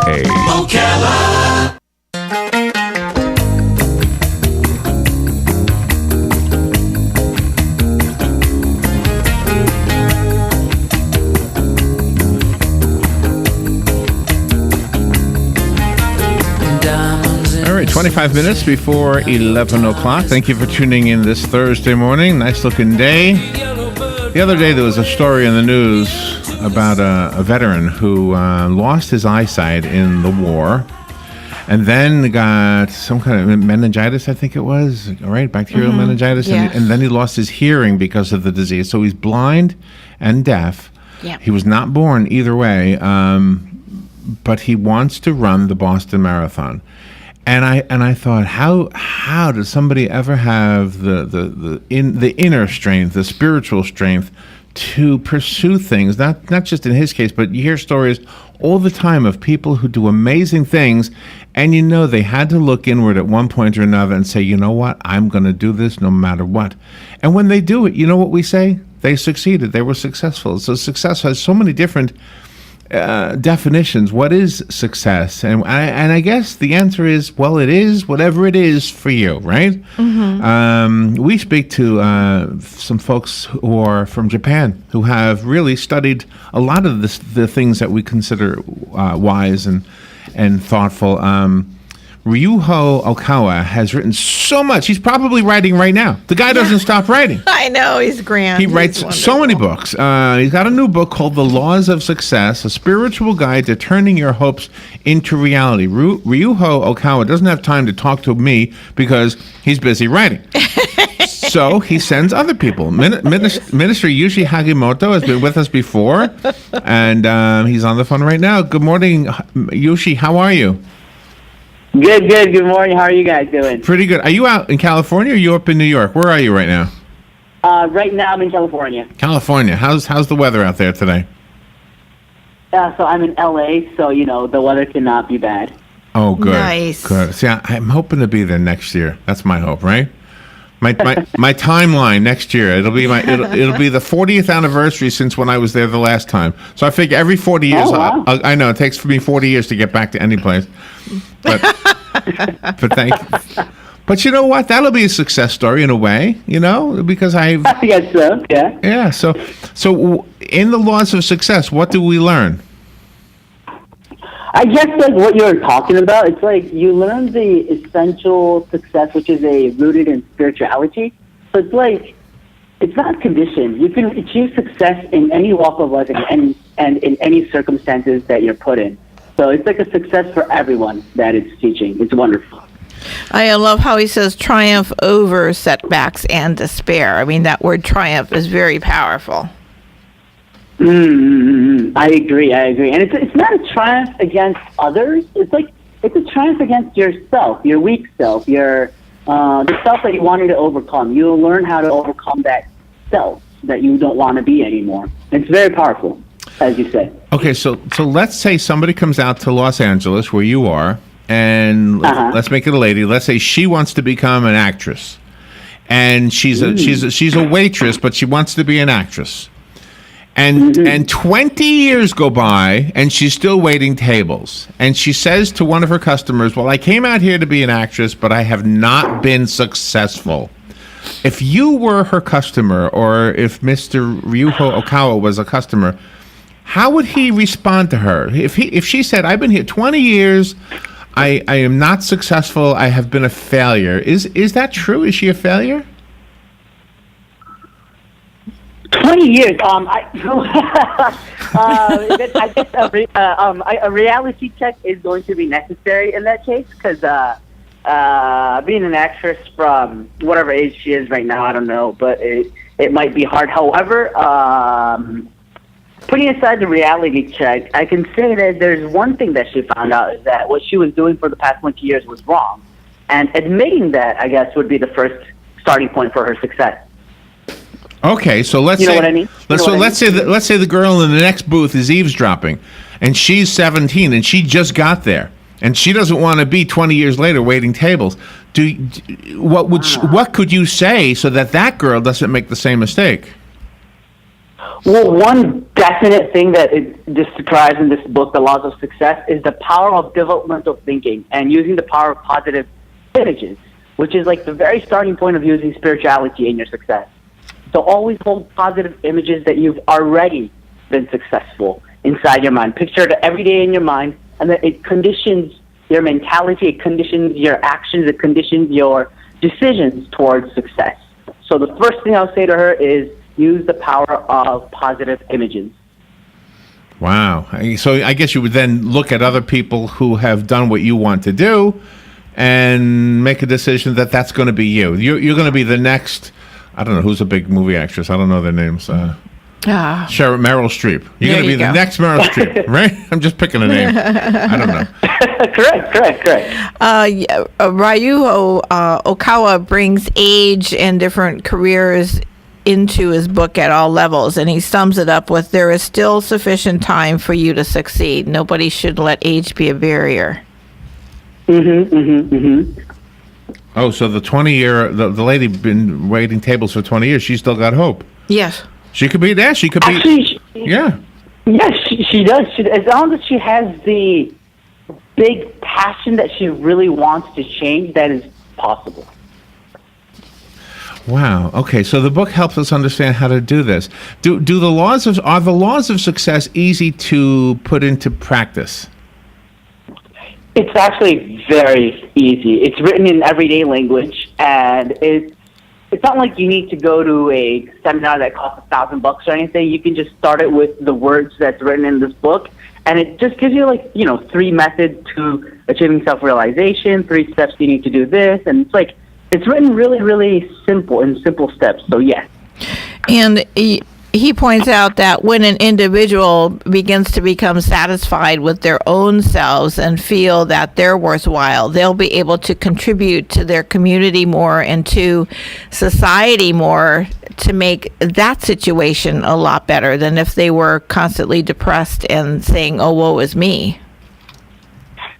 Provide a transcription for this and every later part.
Ocala. All right, 25 minutes before 11 o'clock. Thank you for tuning in this Thursday morning. Nice looking day. The other day there was a story in the news about a veteran who lost his eyesight in the war and then got some kind of meningitis, I think it was, all right, bacterial meningitis, Yeah. and then he lost his hearing because of the disease. So he's blind and deaf. Yeah. He was not born either way, but he wants to run the Boston Marathon. And I thought, how does somebody ever have the inner strength, the spiritual strength to pursue things? Not just in his case, but you hear stories all the time of people who do amazing things, and you know they had to look inward at one point or another and say, you know what, I'm going to do this no matter what. And when they do it, you know what we say? They succeeded. They were successful. So success has so many different definitions. What is success? And I guess the answer is, well, it is whatever it is for you, right? We speak to some folks who are from Japan who have really studied a lot of the things that we consider wise and thoughtful. Ryuho Okawa has written so much. He's probably writing right now. The guy doesn't stop writing. I know, he's grand. He writes so many books. He's got a new book called The Laws of Success, a spiritual guide to turning your hopes into reality. Ryuho Okawa doesn't have time to talk to me because he's busy writing. So he sends other people. Minister Yushi Hagimoto has been with us before, and he's on the phone right now. Good morning, Yushi. How are you? Good. Good morning. How are you guys doing? Pretty good. Are you out in California or are you up in New York? Where are you right now? Right now I'm in California. California. How's the weather out there today? So I'm in LA, so the weather cannot be bad. Oh, good. Nice. Good. See, I'm hoping to be there next year. That's my hope, right? My timeline next year. It'll be the 40th anniversary since when I was there the last time. So I figure every 40 years. Oh, wow. I know it takes for me 40 years to get back to any place. But thank you. But you know what? That'll be a success story in a way, because I guess so. Yeah. Yeah. So in the laws of success, what do we learn? I guess like what you're talking about, it's like you learn the essential success, which is rooted in spirituality. So it's like it's not conditioned. You can achieve success in any walk of life and in any circumstances that you're put in. So it's like a success for everyone that it's teaching. It's wonderful. I love how he says triumph over setbacks and despair. I mean, that word triumph is very powerful. I agree. And it's not a triumph against others. It's a triumph against yourself, your weak self, the self that you wanted to overcome. You'll learn how to overcome that self that you don't want to be anymore. It's very powerful, as you said. Okay, so let's say somebody comes out to Los Angeles, where you are, and let's make it a lady. Let's say she wants to become an actress, and she's a waitress, but she wants to be an actress. And 20 years go by, and she's still waiting tables. And she says to one of her customers, well, I came out here to be an actress, but I have not been successful. If you were her customer, or if Mr. Ryuho Okawa was a customer, how would he respond to her? If she said, I've been here 20 years, I am not successful, I have been a failure. Is that true? Is she a failure? 20 years. I guess a reality check is going to be necessary in that case because being an actress from whatever age she is right now, I don't know, but it might be hard. However, putting aside the reality check, I can say that there's one thing that she found out is that what she was doing for the past 20 years was wrong, and admitting that, I guess, would be the first starting point for her success. Okay, so let's say, what I mean? let's say the girl in the next booth is eavesdropping, and she's 17 and she just got there, and she doesn't want to be 20 years later waiting tables. What could you say so that girl doesn't make the same mistake? Well, one definite thing that it describes in this book, The Laws of Success, is the power of developmental thinking and using the power of positive images, which is like the very starting point of using spirituality in your success. So always hold positive images that you've already been successful inside your mind. Picture it every day in your mind, and that it conditions your mentality, it conditions your actions, it conditions your decisions towards success. So the first thing I'll say to her is use the power of positive images. Wow. So I guess you would then look at other people who have done what you want to do and make a decision that that's going to be you. You're going to be the next, I don't know, who's a big movie actress? I don't know their names. Meryl Streep. You're going to be the next Meryl Streep, right? I'm just picking a name. I don't know. Correct. Ryuho Okawa brings age and different careers into his book at all levels, and he sums it up with, there is still sufficient time for you to succeed. Nobody should let age be a barrier. Oh, so the 20-year, the lady been waiting tables for 20 years, she's still got hope. Yes. She could be there. She could be. Actually, yeah. Yes, she does. As long as she has the big passion that she really wants to change, that is possible. Wow. Okay. So the book helps us understand how to do this. Are the laws of success easy to put into practice? It's actually very easy. It's written in everyday language, and it's not like you need to go to a seminar that costs $1,000 or anything. You can just start it with the words that's written in this book, and it just gives you 3 methods to achieving self-realization, 3 steps you need to do this, and it's written really, really simple in simple steps. So yes. And he points out that when an individual begins to become satisfied with their own selves and feel that they're worthwhile, they'll be able to contribute to their community more and to society more to make that situation a lot better than if they were constantly depressed and saying, oh, woe is me.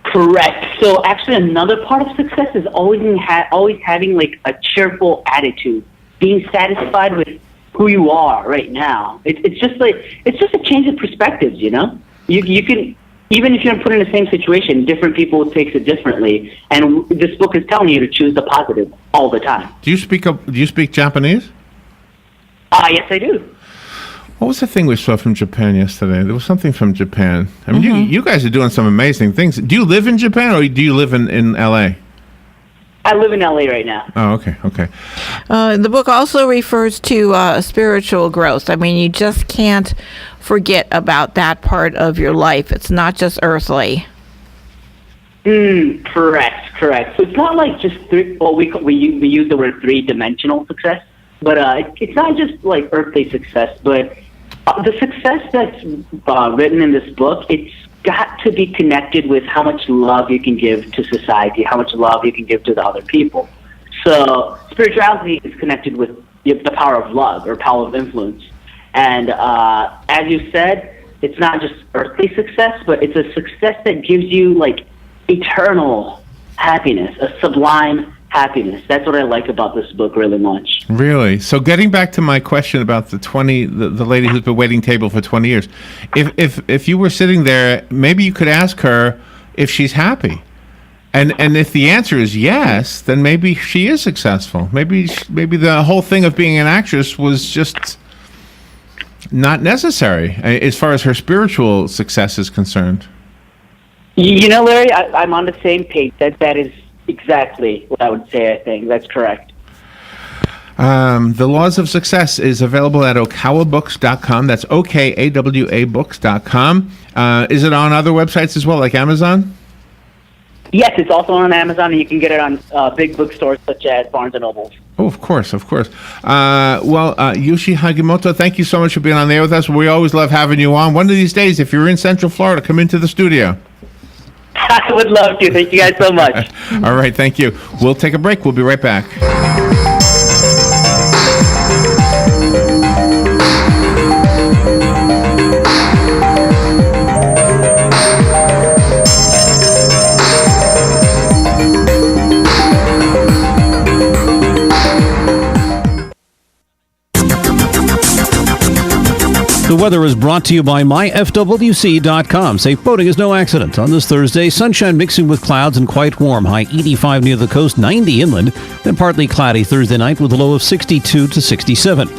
Correct. So actually another part of success is always having a cheerful attitude, being satisfied with who you are right now. It's just a change of perspectives, you know? You can, even if you're put in the same situation, different people takes it differently. And this book is telling you to choose the positive all the time. Do you speak Japanese? Yes, I do. What was the thing we saw from Japan yesterday? There was something from Japan. I mean, you guys are doing some amazing things. Do you live in Japan or do you live in LA? I live in LA right now. Oh, okay. The book also refers to spiritual growth. I mean, you just can't forget about that part of your life. It's not just earthly. Correct. So it's not like just three. Well, we use the word 3-dimensional success, but it's not just like earthly success. But the success that's written in this book, it's got to be connected with how much love you can give to society, how much love you can give to the other people. So spirituality is connected with the power of love or power of influence. And as you said, it's not just earthly success, but it's a success that gives you eternal happiness, a sublime happiness. That's what I like about this book really much. Really? So getting back to my question about the lady who's been waiting table for 20 years, if you were sitting there, maybe you could ask her if she's happy. And if the answer is yes, then maybe she is successful. Maybe the whole thing of being an actress was just not necessary as far as her spiritual success is concerned. You know, Larry, I'm on the same page. That is exactly what I would say, I think. That's correct. The Laws of Success is available at okawabooks.com. That's OKAWA books.com. Is it on other websites as well, like Amazon? Yes, it's also on Amazon, and you can get it on big bookstores such as Barnes & Noble. Oh, of course. Yushi Hagimoto, thank you so much for being on there with us. We always love having you on. One of these days, if you're in Central Florida, come into the studio. I would love to. Thank you guys so much. All right, thank you. We'll take a break. We'll be right back. Weather is brought to you by myfwc.com. Safe boating is no accident. On this Thursday, sunshine mixing with clouds and quite warm. High 85 near the coast, 90 inland. Then partly cloudy Thursday night with a low of 62 to 67.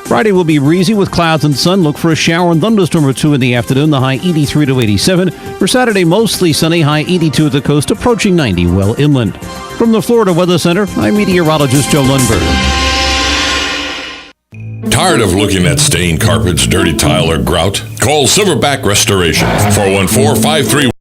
Friday will be breezy with clouds and sun. Look for a shower and thunderstorm or two in the afternoon. The high 83 to 87. For Saturday, mostly sunny. High 82 at the coast, approaching 90 well inland. From the Florida Weather Center, I'm meteorologist Joe Lundberg. Tired of looking at stained carpets, dirty tile, or grout? Call Silverback Restoration, 414-53